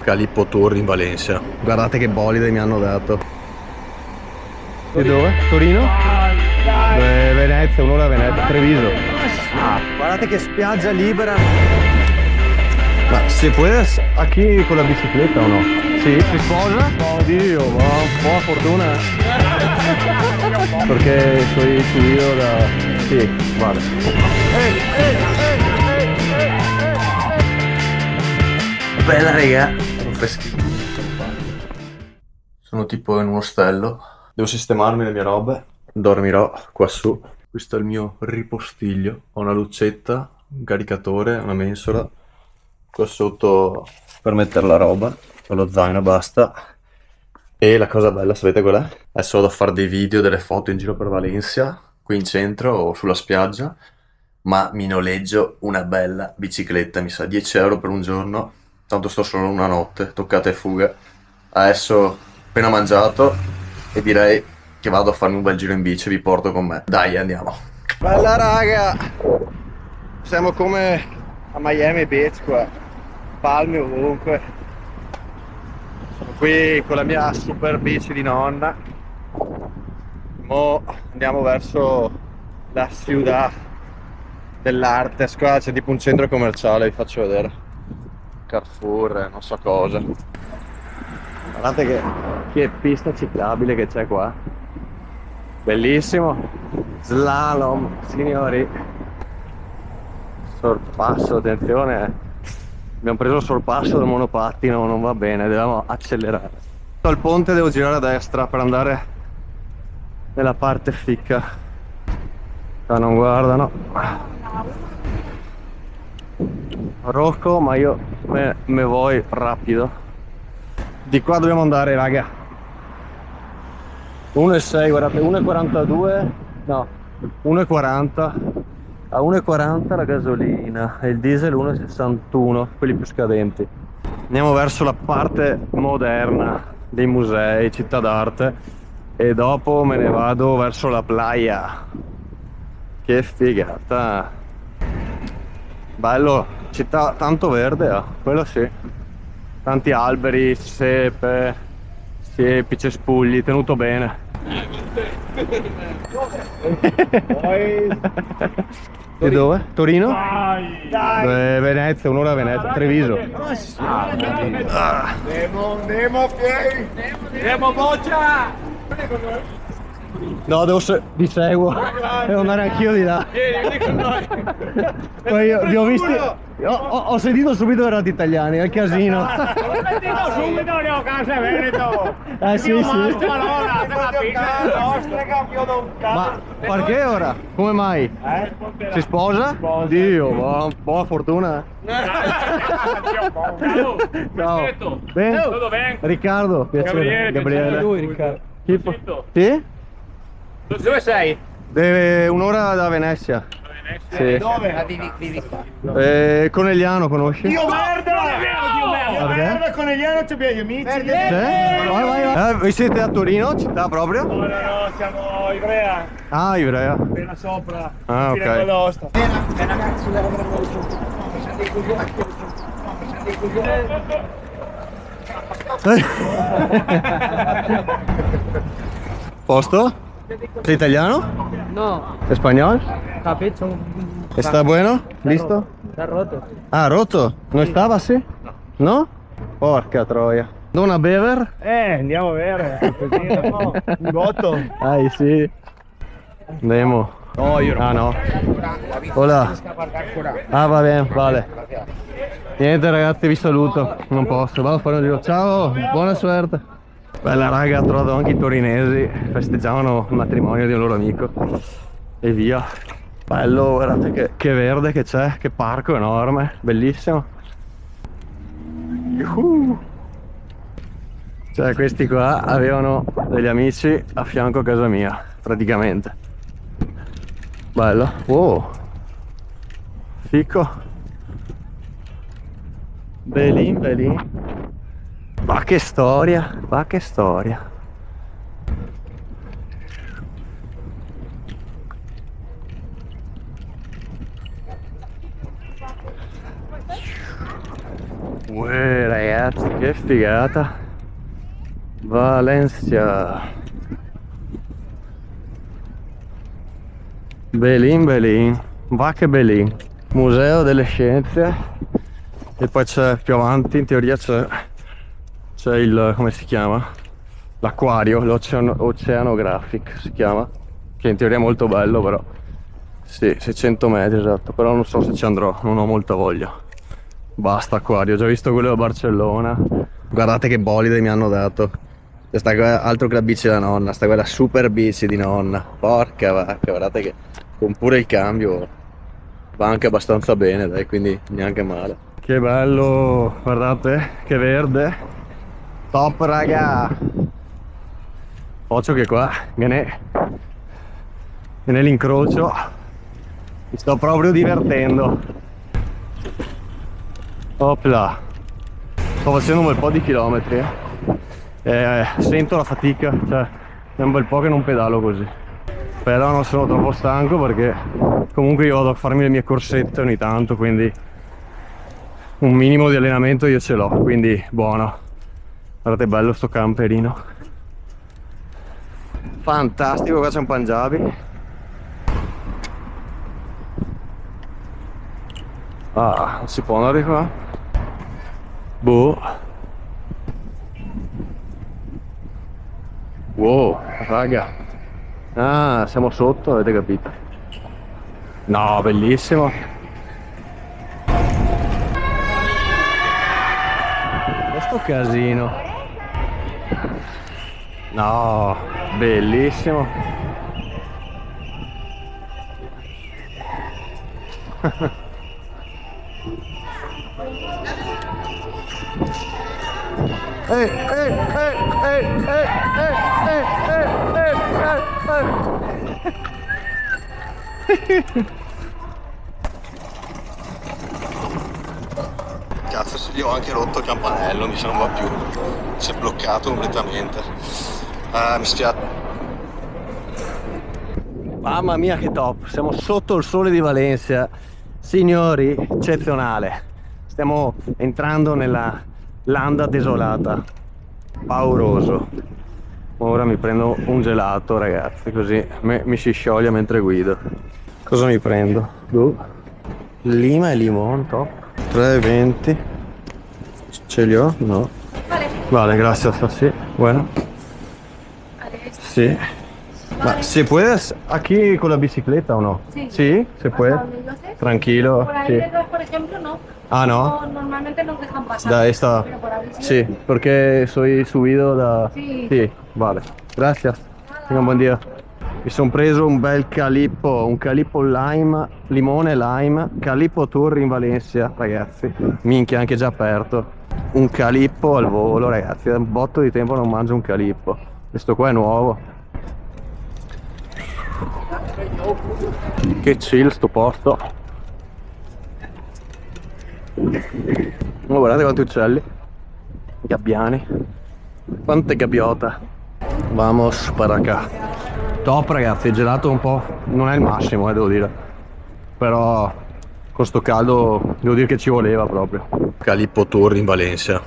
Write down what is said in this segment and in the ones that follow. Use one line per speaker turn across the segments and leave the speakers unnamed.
Calippo Tour in Valencia. Guardate che bolide mi hanno dato. E dove? Torino? Venezia, un'ora a Venezia, Treviso. Guardate che spiaggia libera. Ma se puoi a chi con la bicicletta o no? Sì, si sposa? Oddio, ma buona fortuna. Perché sono io da... Sì, guarda. Bella raga, un freschino. Sono tipo in un ostello. Devo sistemarmi le mie robe. Dormirò qua su. Questo è il mio ripostiglio. Ho una lucetta, un caricatore, una mensola. Qua sotto per mettere la roba. Con lo zaino basta. E la cosa bella, sapete qual è? Adesso vado a fare dei video, delle foto in giro per Valencia, qui in centro o sulla spiaggia. Ma mi noleggio una bella bicicletta, mi sa 10 euro per un giorno. Tanto sto solo una notte, toccata e fuga. Adesso appena mangiato e direi che vado a farmi un bel giro in bici, vi porto con me. Dai, andiamo. Bella raga! Siamo come a Miami Beach qua. Palme ovunque. Sono qui con la mia super bici di nonna. Mo andiamo verso la ciudad dell'arte. Qua c'è tipo un centro commerciale, vi faccio vedere. Carrefour, non so cosa. Guardate che pista ciclabile che c'è qua. Bellissimo. Slalom, signori. Sorpasso, attenzione. Abbiamo preso il sorpasso del monopattino, non va bene, dobbiamo accelerare. Al ponte devo girare a destra per andare nella parte ficca. Qua non guardano. Rocco, ma io me voy rapido. Di qua dobbiamo andare, raga. 1,6, guardate, 1,42. No, 1,40. A 1,40 la gasolina e il diesel 1,61, quelli più scadenti. Andiamo verso la parte moderna dei musei, città d'arte, e dopo me ne vado verso la playa. Che figata. Bello, città tanto verde, quello sì. Tanti alberi, siepi, cespugli, tenuto bene. E dove? Torino? Venezia, un'ora a Venezia, Treviso.
Nemo Boccia!
No, vi seguo. Devo andare anch'io di là. Poi vi ho visti. Ho sentito subito erano italiani, è il casino.
Subito ne ho casa Veneto!
Sì, sì.
Ma
perché ora? Come mai? Si sposa? Dio, buona fortuna. Ciao. Bene?
Tutto bene?
Riccardo, piacere. Gabriele.
Lui, Riccardo.
Sì?
Dove sei?
Un'ora da Venezia. Sì.
Dove?
Conegliano, conosci?
Dio merda!
Dio merda,
Conegliano ci abbiamo gli amici.
Vai. Vi siete a Torino, città proprio?
No, siamo a Ivrea.
Ah, Ivrea.
Appena sopra.
Ah, ok. Posto? Sei italiano?
No,
Español?
capito.
¿Está bueno? ¿Listo?
Está roto.
Ah, rotto? Non stava, sì? No? Porca troia. Non a bever?
Andiamo a vedere. Un gotto.
Ah, sì. Andiamo.
No, io
Ah, no. Hola. Ah, va bene, vale. Niente ragazzi, vi saluto. Non posso, vado a fare un giro. Ciao, buona suerte. Bella raga, ho trovato anche i torinesi. Festeggiavano il matrimonio di un loro amico. E via. Bello, guardate che verde che c'è, che parco enorme, bellissimo. Cioè questi qua avevano degli amici a fianco a casa mia, praticamente. Bello. Wow. Fico. Belin. Ma che storia, ma che storia. Uè, ragazzi. ragazzi, che figata. Valencia. Belin Belin. Va che Belin. Museo delle Scienze. E poi c'è più avanti, in teoria c'è il, come si chiama? L'acquario, l'Oceanographic si chiama. Che in teoria è molto bello, però. Sì, 600 metri, esatto. Però non so se ci andrò, non ho molta voglia. Basta acquario, ho già visto quello da Barcellona. Guardate che bolide mi hanno dato. Questa qua, altro che la bici della nonna, sta quella super bici di nonna. Porca vacca, guardate che con pure il cambio va anche abbastanza bene, dai, quindi neanche male. Che bello, guardate che verde. Top raga. Occhio che qua viene l'incrocio. Mi sto proprio divertendo. Opla. Sto facendo un bel po' di chilometri, sento la fatica, cioè è un bel po' che non pedalo così. Però non sono troppo stanco perché comunque io vado a farmi le mie corsette ogni tanto, quindi un minimo di allenamento io ce l'ho, quindi buono. Guardate bello sto camperino. Fantastico, qua c'è un Punjabi. Ah, non si può andare qua? Boh. Wow, raga. Ah, siamo sotto, avete capito? No, bellissimo. Questo casino. No, bellissimo. Cazzo, se gli ho anche rotto il campanello, mi sono un po' più. Si è bloccato completamente. Mi spiace. Mamma mia che top, siamo sotto il sole di Valencia. Signori, eccezionale. Stiamo entrando nella landa desolata. Pauroso. Ora mi prendo un gelato, ragazzi, così mi si scioglie mentre guido. Cosa mi prendo? Lima e limone, top. 3,20. Ce li ho? No. Vale, grazie, sì. Bueno. Sí. Ma ¿se puede aquí con la bicicleta o no?
Sí.
Sí, se puede.
Hasta donde yo sé.
Tranquilo.
Por ahí
Sí.
detrás, por ejemplo, no.
Ah, no.
Normalmente nos dejan pasar.
Da esta.
Pero por ahí sí.
Sí, porque soy subido da.
Sí.
Sì, vale. Gracias. Tenga un buon dia. Mi sono preso un bel calippo, un calippo lime, limone lime, calippo tour in Valencia, ragazzi. Minchia, anche già aperto. Un calippo al volo, ragazzi. Da un botto di tempo non mangio un calippo. Questo qua è nuovo. Che chill sto posto. Oh, guardate quanti uccelli. Gabbiani. Quante gabbiota. Vamos para acá. Top ragazzi, il gelato un po' non è il massimo, devo dire. Però con sto caldo devo dire che ci voleva proprio. Calippo Tour in Valencia.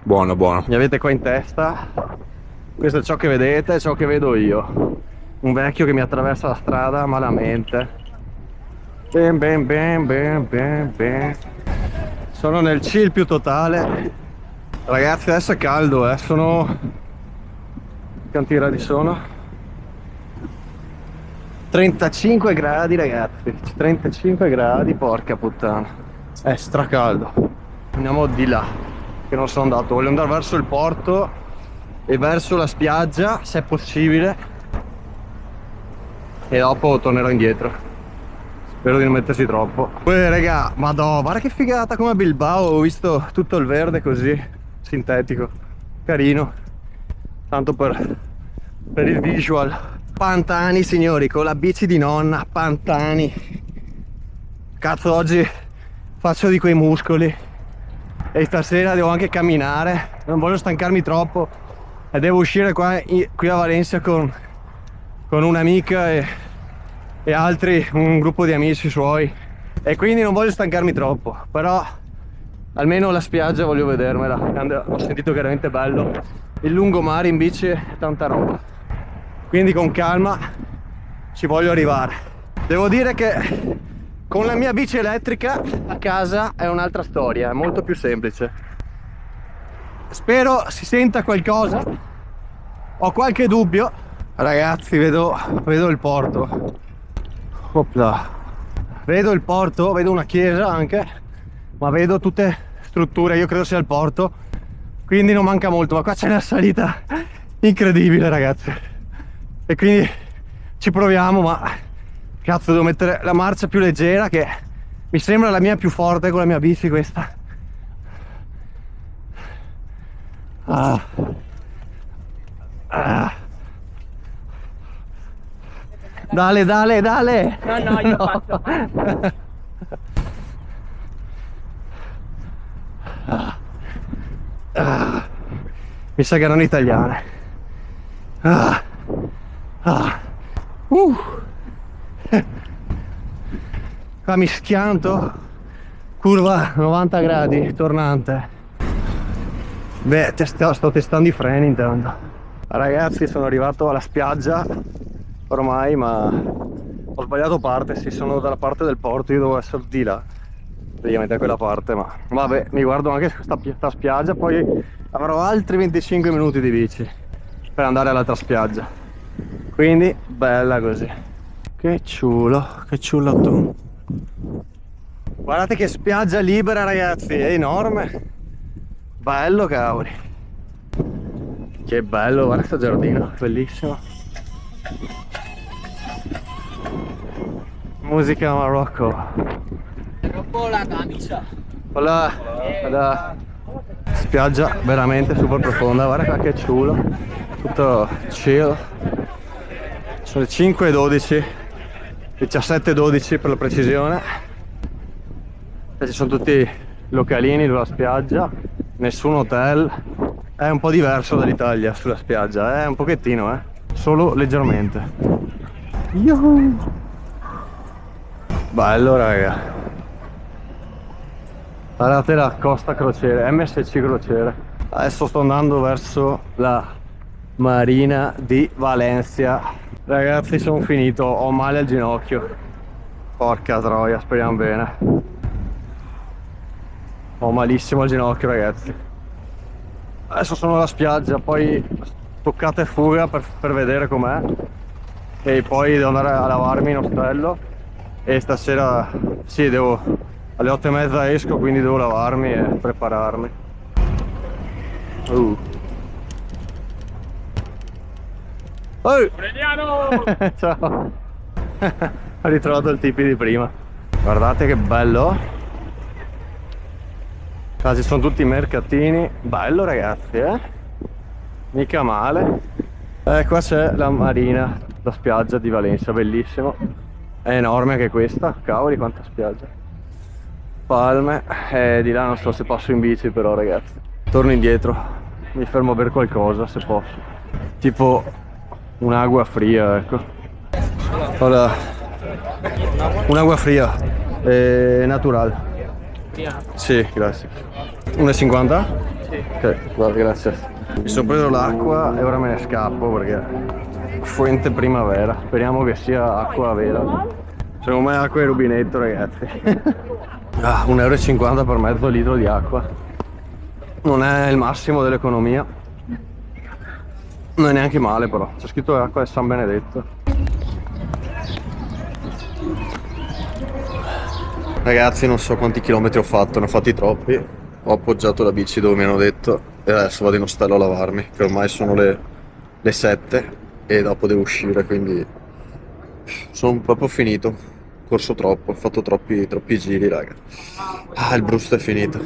Buono, buono. Mi avete qua in testa. Questo è ciò che vedete, è ciò che vedo io. Un vecchio che mi attraversa la strada malamente. Ben ben ben ben ben ben. Sono nel chill più totale. Ragazzi, adesso è caldo, sono... Quanti gradi sono? 35 gradi ragazzi. 35 gradi, porca puttana. È stracaldo. Andiamo di là, che non sono andato. Voglio andare verso il porto e verso la spiaggia, se è possibile. E dopo tornerò indietro. Spero di non mettersi troppo. Poi raga, madò, guarda che figata come a Bilbao. Ho visto tutto il verde così, sintetico. Carino. Tanto per il visual. Pantani signori, con la bici di nonna. Pantani. Cazzo, oggi faccio di quei muscoli. E stasera devo anche camminare. Non voglio stancarmi troppo. E devo uscire qui a Valencia con un'amica e altri, un gruppo di amici suoi. E quindi non voglio stancarmi troppo. Però
almeno la spiaggia voglio vedermela. Ho sentito che è veramente bello. Il lungomare in bici è tanta roba, quindi con calma ci voglio arrivare. Devo dire che con la mia bici elettrica a casa è un'altra storia, è molto più semplice. Spero si senta qualcosa. Ho qualche dubbio. Ragazzi, vedo il porto. Opla. Vedo il porto, vedo una chiesa anche, ma vedo tutte strutture, io credo sia il porto, quindi non manca molto. Ma qua c'è una salita incredibile, ragazzi, e quindi ci proviamo. Ma cazzo, devo mettere la marcia più leggera, che mi sembra la mia più forte con la mia bici questa. Ah. Dale.
No, io faccio.
Mi sa che erano italiane. Qua mi schianto, curva 90 gradi, tornante. Beh, sto testando i freni intanto. Ragazzi, sono arrivato alla spiaggia ormai, ma ho sbagliato parte. Sì, sono dalla parte del porto, io devo essere di là, praticamente da quella parte, ma vabbè, mi guardo anche questa spiaggia, poi avrò altri 25 minuti di bici per andare all'altra spiaggia, quindi bella così. Che ciulo, che ciulo tu. Guardate che spiaggia libera, ragazzi, è enorme, bello, cavoli, che bello. Guarda questo giardino, bellissimo. Musica Marocco.
La camicia.
Hola. Spiaggia veramente super profonda, guarda qua che ciulo, tutto chill. Sono le 5:12, 17:12 per la precisione, e ci sono tutti localini sulla spiaggia, nessun hotel. È un po' diverso dall'Italia sulla spiaggia, un pochettino, solo leggermente. Yuhu. Bello, raga. Guardate la Costa Crociere, MSC Crociere. Adesso sto andando verso la marina di Valencia. Ragazzi, sono finito, ho male al ginocchio. Porca troia, speriamo bene. Ho malissimo al ginocchio, ragazzi. Adesso sono alla spiaggia, poi toccata e fuga per vedere com'è. E poi devo andare a lavarmi in ostello. E stasera, sì, alle 8:30 esco, quindi devo lavarmi e prepararmi. Oh! Ciao! Ho ritrovato il tipi di prima. Guardate che bello. Qua ci sono tutti i mercatini. Bello, ragazzi, mica male. Qua c'è la marina, la spiaggia di Valencia, bellissimo. È enorme anche questa, cavoli quanta spiaggia. Palme, di là non so se passo in bici però, ragazzi. Torno indietro, mi fermo a bere qualcosa se posso. Tipo un'acqua fria, ecco. Hola. Un'acqua fria, naturale. Sì, grazie. 1,50? Sì. Ok, guarda, grazie. Mi sono preso l'acqua e ora me ne scappo perché Fuente Primavera, speriamo che sia acqua vera. Secondo me è acqua di rubinetto, ragazzi. 1,50 € per mezzo litro di acqua. Non è il massimo dell'economia, non è neanche male, però c'è scritto acqua di San Benedetto. Ragazzi, non so quanti chilometri ho fatto, ne ho fatti troppi. Ho appoggiato la bici dove mi hanno detto e adesso vado in ostello a lavarmi, che ormai sono le 7 e dopo devo uscire, quindi sono proprio finito. Corso troppo, ho fatto troppi giri, raga. Il brusto è finito.